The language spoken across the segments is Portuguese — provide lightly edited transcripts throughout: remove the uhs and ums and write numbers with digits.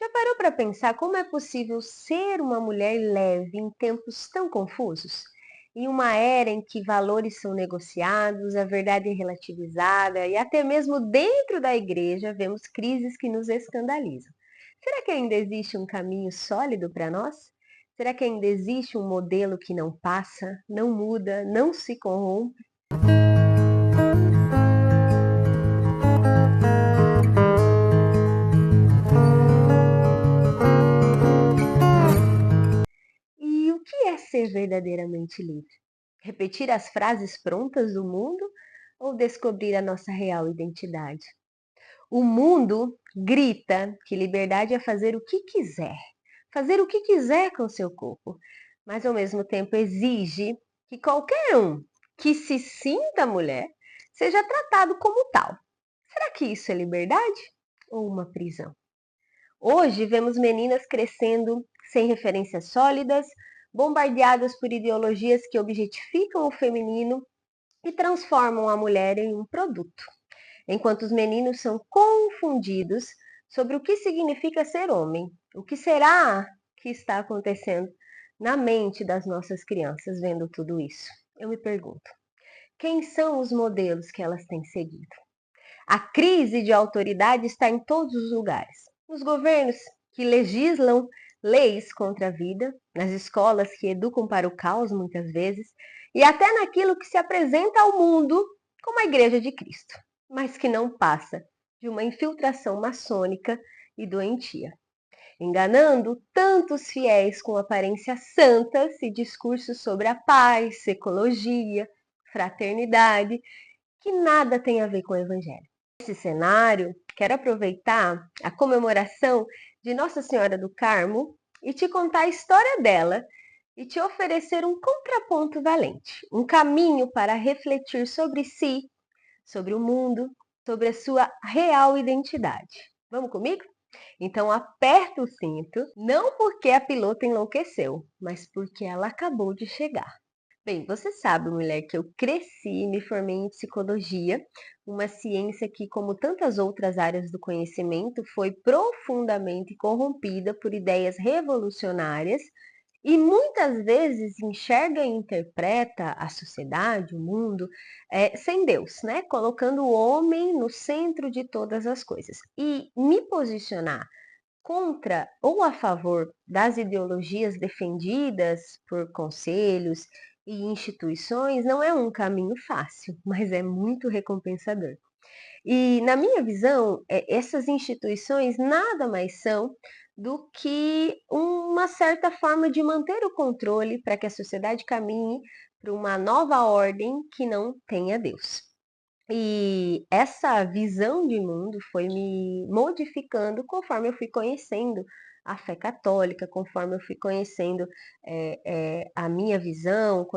Já parou para pensar como é possível ser uma mulher leve em tempos tão confusos? Em uma era em que valores são negociados, a verdade é relativizada e até mesmo dentro da igreja vemos crises que nos escandalizam. Será que ainda existe um caminho sólido para nós? Será que ainda existe um modelo que não passa, não muda, não se corrompe? E o que é ser verdadeiramente livre? Repetir as frases prontas do mundo ou descobrir a nossa real identidade? O mundo grita que liberdade é fazer o que quiser com seu corpo, mas ao mesmo tempo exige que qualquer um que se sinta mulher seja tratado como tal. Será que isso é liberdade ou uma prisão? Hoje vemos meninas crescendo sem referências sólidas, bombardeadas por ideologias que objetificam o feminino e transformam a mulher em um produto, enquanto os meninos são confundidos sobre o que significa ser homem. O que será que está acontecendo na mente das nossas crianças vendo tudo isso? Eu me pergunto, quem são os modelos que elas têm seguido? A crise de autoridade está em todos os lugares. Nos governos que legislam leis contra a vida, nas escolas que educam para o caos muitas vezes, e até naquilo que se apresenta ao mundo como a Igreja de Cristo, mas que não passa de uma infiltração maçônica e doentia, enganando tantos fiéis com aparências santas e discursos sobre a paz, ecologia, fraternidade, que nada tem a ver com o Evangelho. Nesse cenário, quero aproveitar a comemoração de Nossa Senhora do Carmo e te contar a história dela e te oferecer um contraponto valente, um caminho para refletir sobre si, sobre o mundo, sobre a sua real identidade. Vamos comigo? Então aperta o cinto, não porque a pilota enlouqueceu, mas porque ela acabou de chegar. Bem, você sabe, mulher, que eu cresci e me formei em psicologia, uma ciência que, como tantas outras áreas do conhecimento, foi profundamente corrompida por ideias revolucionárias e muitas vezes enxerga e interpreta a sociedade, o mundo, sem Deus, né? Colocando o homem no centro de todas as coisas. E me posicionar contra ou a favor das ideologias defendidas por conselhos e instituições não é um caminho fácil, mas é muito recompensador. E, na minha visão, essas instituições nada mais são do que uma certa forma de manter o controle para que a sociedade caminhe para uma nova ordem que não tenha Deus. E essa visão de mundo foi me modificando conforme eu fui conhecendo a fé católica, conforme eu fui conhecendo a minha visão,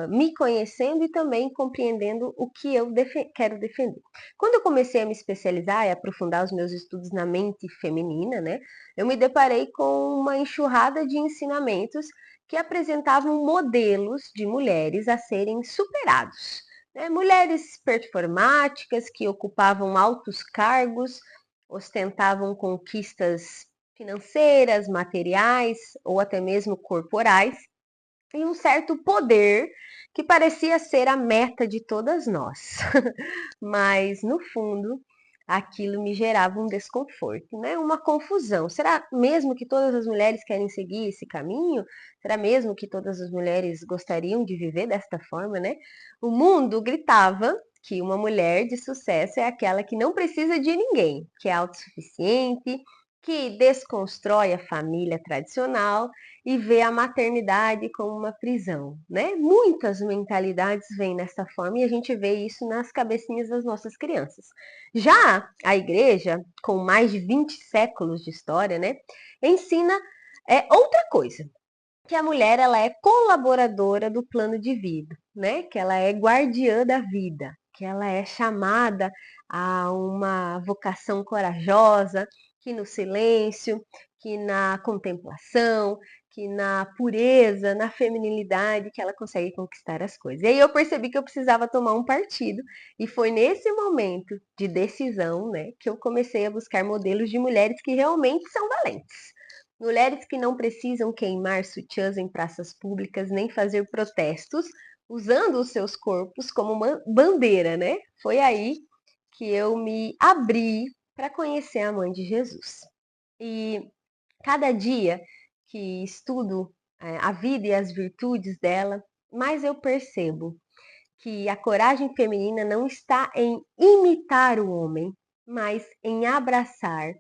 me conhecendo e também compreendendo o que eu quero defender. Quando eu comecei a me especializar e aprofundar os meus estudos na mente feminina, né, eu me deparei com uma enxurrada de ensinamentos que apresentavam modelos de mulheres a serem superados, né? Mulheres performáticas que ocupavam altos cargos, ostentavam conquistas financeiras, materiais ou até mesmo corporais, e um certo poder que parecia ser a meta de todas nós. Mas, no fundo, aquilo me gerava um desconforto, né? Uma confusão. Será mesmo que todas as mulheres querem seguir esse caminho? Será mesmo que todas as mulheres gostariam de viver desta forma, né? O mundo gritava que uma mulher de sucesso é aquela que não precisa de ninguém, que é autossuficiente, que desconstrói a família tradicional e vê a maternidade como uma prisão, né? Muitas mentalidades vêm dessa forma e a gente vê isso nas cabecinhas das nossas crianças. Já a igreja, com mais de 20 séculos de história, né, ensina outra coisa, que a mulher ela é colaboradora do plano de vida, né? Que ela é guardiã da vida, que ela é chamada a uma vocação corajosa, que no silêncio, que na contemplação, que na pureza, na feminilidade que ela consegue conquistar as coisas. E aí eu percebi que eu precisava tomar um partido, e foi nesse momento de decisão, né, que eu comecei a buscar modelos de mulheres que realmente são valentes. Mulheres que não precisam queimar sutiãs em praças públicas nem fazer protestos usando os seus corpos como uma bandeira, né? Foi aí que eu me abri para conhecer a mãe de Jesus. E cada dia que estudo a vida e as virtudes dela, mais eu percebo que a coragem feminina não está em imitar o homem, mas em abraçar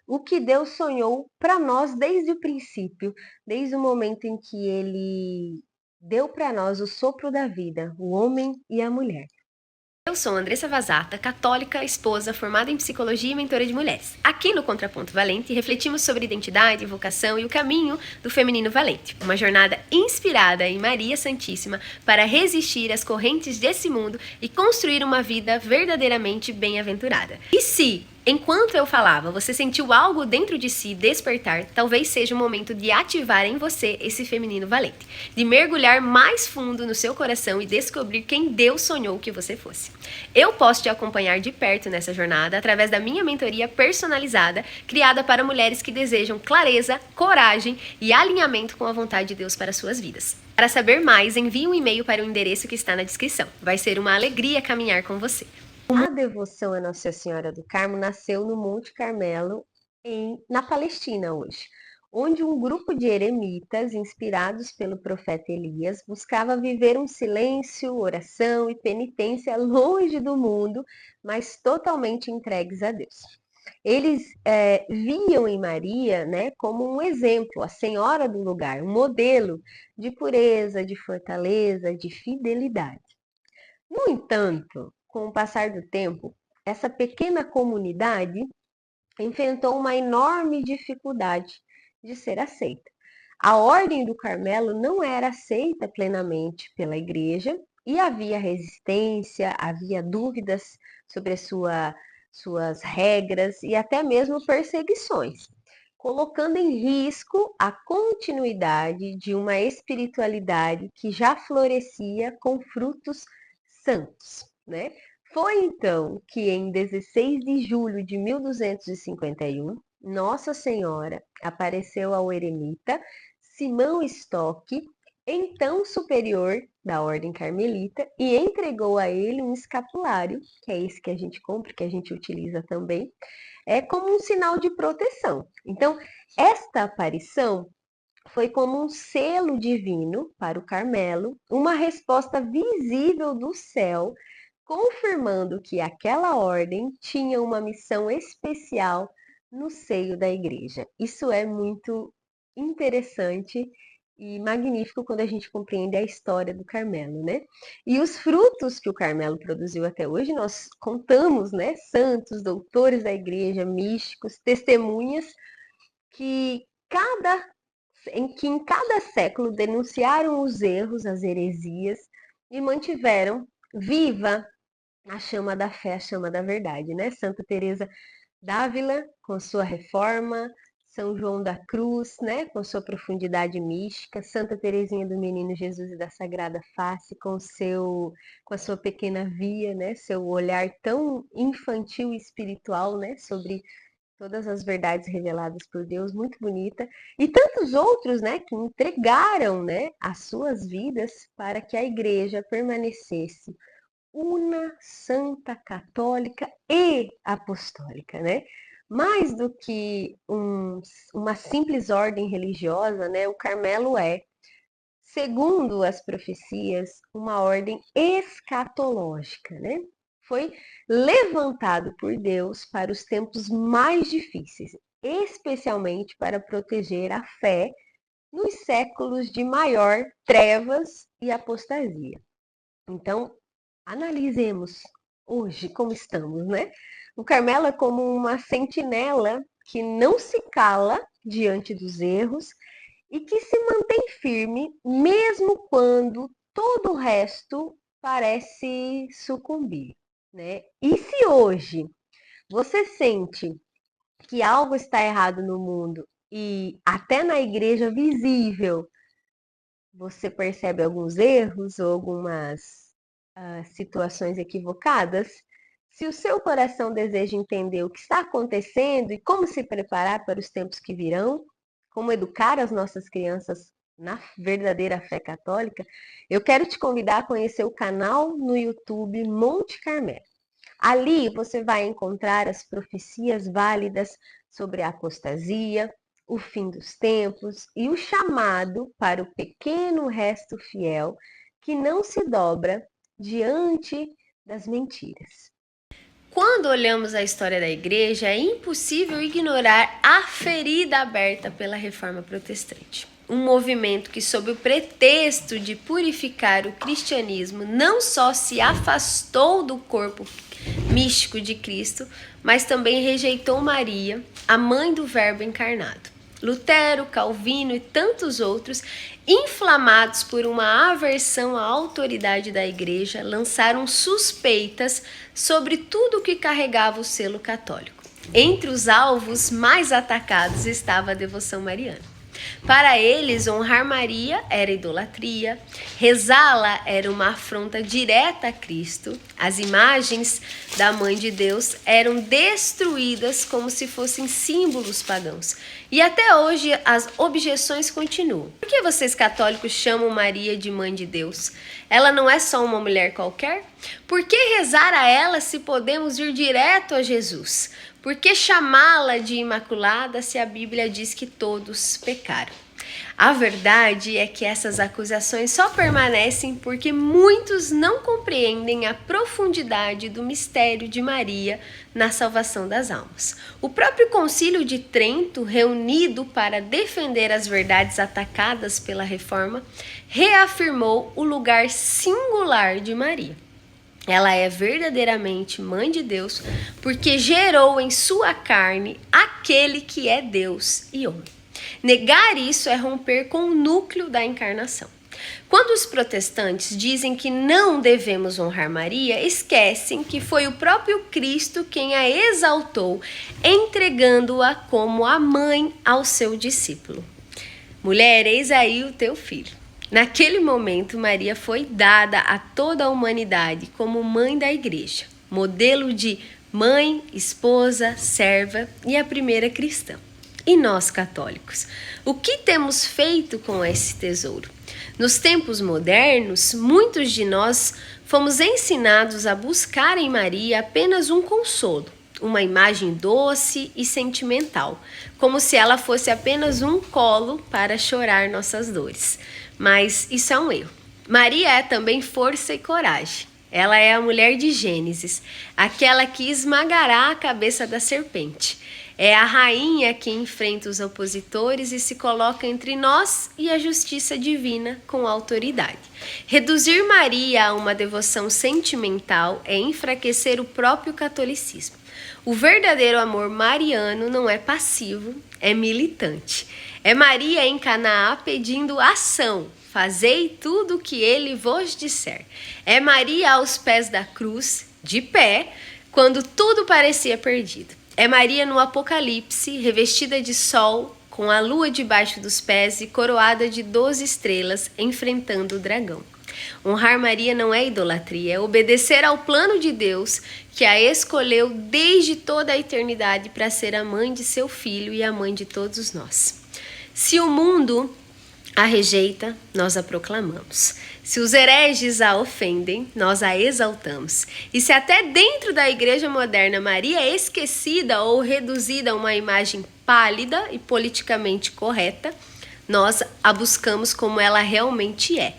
o que Deus sonhou para nós desde o princípio, desde o momento em que ele deu para nós o sopro da vida, o homem e a mulher. Eu sou Andressa Vazata, católica, esposa, formada em psicologia e mentora de mulheres. Aqui no Contraponto Valente, refletimos sobre identidade, vocação e o caminho do feminino valente. Uma jornada inspirada em Maria Santíssima para resistir às correntes desse mundo e construir uma vida verdadeiramente bem-aventurada. E se, enquanto eu falava, você sentiu algo dentro de si despertar, talvez seja o momento de ativar em você esse feminino valente, de mergulhar mais fundo no seu coração e descobrir quem Deus sonhou que você fosse. Eu posso te acompanhar de perto nessa jornada através da minha mentoria personalizada, criada para mulheres que desejam clareza, coragem e alinhamento com a vontade de Deus para suas vidas. Para saber mais, envie um e-mail para o endereço que está na descrição. Vai ser uma alegria caminhar com você. A devoção a Nossa Senhora do Carmo nasceu no Monte Carmelo, na Palestina hoje, onde um grupo de eremitas, inspirados pelo profeta Elias, buscava viver um silêncio, oração e penitência longe do mundo, mas totalmente entregues a Deus. Eles viam em Maria, né, como um exemplo, a senhora do lugar, um modelo de pureza, de fortaleza, de fidelidade. No entanto, com o passar do tempo, essa pequena comunidade enfrentou uma enorme dificuldade de ser aceita. A Ordem do Carmelo não era aceita plenamente pela Igreja e havia resistência, havia dúvidas sobre suas regras e até mesmo perseguições, colocando em risco a continuidade de uma espiritualidade que já florescia com frutos santos, né? Foi então que em 16 de julho de 1251, Nossa Senhora apareceu ao eremita Simão Stock, então superior da Ordem Carmelita, e entregou a ele um escapulário, que é esse que a gente compra, que a gente utiliza também, como um sinal de proteção. Então, esta aparição foi como um selo divino para o Carmelo, uma resposta visível do céu, confirmando que aquela ordem tinha uma missão especial no seio da igreja. Isso é muito interessante e magnífico quando a gente compreende a história do Carmelo, né? E os frutos que o Carmelo produziu até hoje, nós contamos, né? Santos, doutores da igreja, místicos, testemunhas que em cada século denunciaram os erros, as heresias e mantiveram viva a chama da fé, a chama da verdade, né? Santa Teresa d'Ávila, com sua reforma, São João da Cruz, né, com sua profundidade mística, Santa Teresinha do Menino Jesus e da Sagrada Face, com a sua pequena via, né, seu olhar tão infantil e espiritual, né, sobre todas as verdades reveladas por Deus, muito bonita, e tantos outros, né, que entregaram, né, as suas vidas para que a igreja permanecesse una, santa, católica e apostólica, né? Mais do que uma simples ordem religiosa, né? O Carmelo é, segundo as profecias, uma ordem escatológica, né? Foi levantado por Deus para os tempos mais difíceis, especialmente para proteger a fé nos séculos de maior trevas e apostasia. Então, analisemos hoje como estamos, né? O Carmelo é como uma sentinela que não se cala diante dos erros e que se mantém firme mesmo quando todo o resto parece sucumbir, né? E se hoje você sente que algo está errado no mundo e até na igreja visível você percebe alguns erros ou algumas situações equivocadas, se o seu coração deseja entender o que está acontecendo e como se preparar para os tempos que virão, como educar as nossas crianças na verdadeira fé católica, eu quero te convidar a conhecer o canal no YouTube Monte Carmelo. Ali você vai encontrar as profecias válidas sobre a apostasia, o fim dos tempos e o chamado para o pequeno resto fiel que não se dobra diante das mentiras. Quando olhamos a história da igreja, é impossível ignorar a ferida aberta pela Reforma Protestante. Um movimento que, sob o pretexto de purificar o cristianismo, não só se afastou do corpo místico de Cristo, mas também rejeitou Maria, a mãe do Verbo encarnado. Lutero, Calvino e tantos outros, inflamados por uma aversão à autoridade da igreja, lançaram suspeitas sobre tudo que carregava o selo católico. Entre os alvos mais atacados estava a devoção mariana. Para eles, honrar Maria era idolatria, rezá-la era uma afronta direta a Cristo, as imagens da Mãe de Deus eram destruídas como se fossem símbolos pagãos. E até hoje as objeções continuam. Por que vocês católicos chamam Maria de Mãe de Deus? Ela não é só uma mulher qualquer? Por que rezar a ela se podemos ir direto a Jesus? Por que chamá-la de Imaculada se a Bíblia diz que todos pecaram? A verdade é que essas acusações só permanecem porque muitos não compreendem a profundidade do mistério de Maria na salvação das almas. O próprio Concílio de Trento, reunido para defender as verdades atacadas pela Reforma, reafirmou o lugar singular de Maria. Ela é verdadeiramente Mãe de Deus, porque gerou em sua carne aquele que é Deus e homem. Negar isso é romper com o núcleo da encarnação. Quando os protestantes dizem que não devemos honrar Maria, esquecem que foi o próprio Cristo quem a exaltou, entregando-a como a mãe ao seu discípulo. Mulher, eis aí o teu filho. Naquele momento, Maria foi dada a toda a humanidade como mãe da igreja, modelo de mãe, esposa, serva e a primeira cristã. E nós, católicos, o que temos feito com esse tesouro? Nos tempos modernos, muitos de nós fomos ensinados a buscar em Maria apenas um consolo, uma imagem doce e sentimental, como se ela fosse apenas um colo para chorar nossas dores. Mas isso é um erro. Maria é também força e coragem. Ela é a mulher de Gênesis, aquela que esmagará a cabeça da serpente. É a rainha que enfrenta os opositores e se coloca entre nós e a justiça divina com autoridade. Reduzir Maria a uma devoção sentimental é enfraquecer o próprio catolicismo. O verdadeiro amor mariano não é passivo, é militante. É Maria em Canaã pedindo ação. Fazei tudo o que ele vos disser. É Maria aos pés da cruz, de pé, quando tudo parecia perdido. É Maria no Apocalipse, revestida de sol, com a lua debaixo dos pés e coroada de 12 estrelas, enfrentando o dragão. Honrar Maria não é idolatria, é obedecer ao plano de Deus, que a escolheu desde toda a eternidade para ser a mãe de seu filho e a mãe de todos nós. Se o mundo a rejeita, nós a proclamamos. Se os hereges a ofendem, nós a exaltamos. E se até dentro da igreja moderna Maria é esquecida ou reduzida a uma imagem pálida e politicamente correta, nós a buscamos como ela realmente é.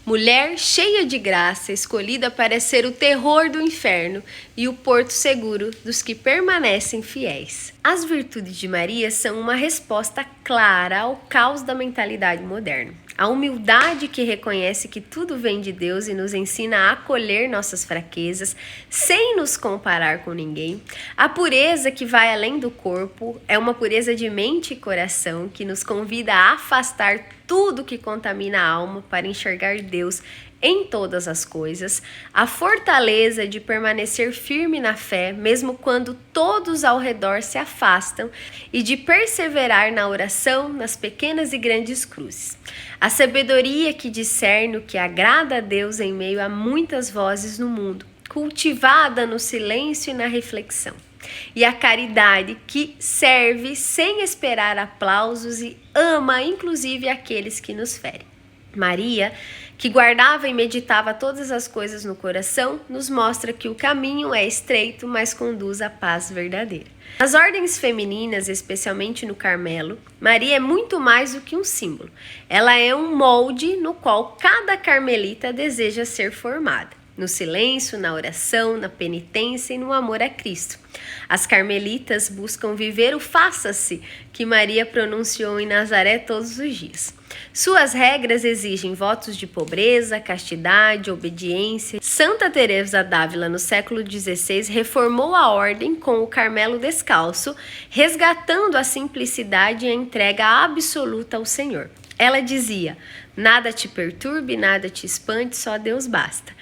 Mulher cheia de graça, escolhida para ser o terror do inferno e o porto seguro dos que permanecem fiéis. As virtudes de Maria são uma resposta clara ao caos da mentalidade moderna. A humildade que reconhece que tudo vem de Deus e nos ensina a acolher nossas fraquezas sem nos comparar com ninguém. A pureza que vai além do corpo é uma pureza de mente e coração que nos convida a afastar tudo que contamina a alma para enxergar Deus em todas as coisas, a fortaleza de permanecer firme na fé, mesmo quando todos ao redor se afastam, e de perseverar na oração, nas pequenas e grandes cruzes. A sabedoria que discerne o que agrada a Deus em meio a muitas vozes no mundo, cultivada no silêncio e na reflexão. E a caridade que serve sem esperar aplausos e ama inclusive aqueles que nos ferem. Maria, que guardava e meditava todas as coisas no coração, nos mostra que o caminho é estreito, mas conduz à paz verdadeira. Nas ordens femininas, especialmente no Carmelo, Maria é muito mais do que um símbolo. Ela é um molde no qual cada carmelita deseja ser formada. No silêncio, na oração, na penitência e no amor a Cristo. As carmelitas buscam viver o faça-se que Maria pronunciou em Nazaré todos os dias. Suas regras exigem votos de pobreza, castidade, obediência. Santa Teresa d'Ávila, no século XVI, reformou a ordem com o Carmelo descalço, resgatando a simplicidade e a entrega absoluta ao Senhor. Ela dizia: nada te perturbe, nada te espante, só Deus basta.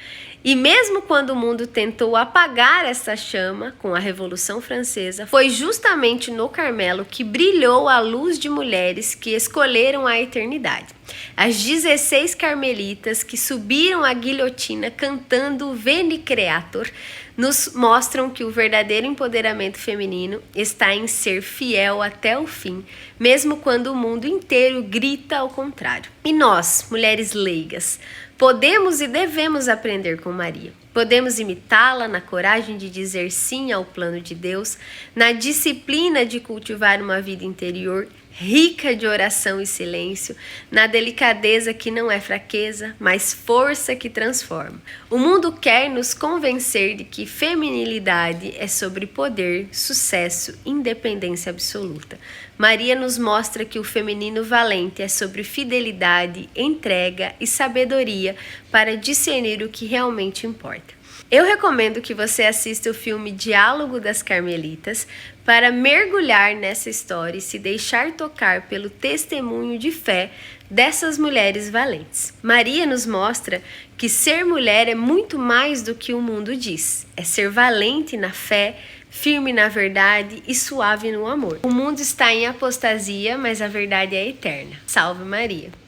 E mesmo quando o mundo tentou apagar essa chama com a Revolução Francesa, foi justamente no Carmelo que brilhou a luz de mulheres que escolheram a eternidade. As 16 carmelitas que subiram a guilhotina cantando Veni Creator nos mostram que o verdadeiro empoderamento feminino está em ser fiel até o fim, mesmo quando o mundo inteiro grita ao contrário. E nós, mulheres leigas, podemos e devemos aprender com Maria. Podemos imitá-la na coragem de dizer sim ao plano de Deus, na disciplina de cultivar uma vida interior rica de oração e silêncio, na delicadeza que não é fraqueza, mas força que transforma. O mundo quer nos convencer de que feminilidade é sobre poder, sucesso, independência absoluta. Maria nos mostra que o feminino valente é sobre fidelidade, entrega e sabedoria para discernir o que realmente importa. Eu recomendo que você assista o filme Diálogo das Carmelitas para mergulhar nessa história e se deixar tocar pelo testemunho de fé dessas mulheres valentes. Maria nos mostra que ser mulher é muito mais do que o mundo diz. É ser valente na fé, firme na verdade e suave no amor. O mundo está em apostasia, mas a verdade é eterna. Salve Maria!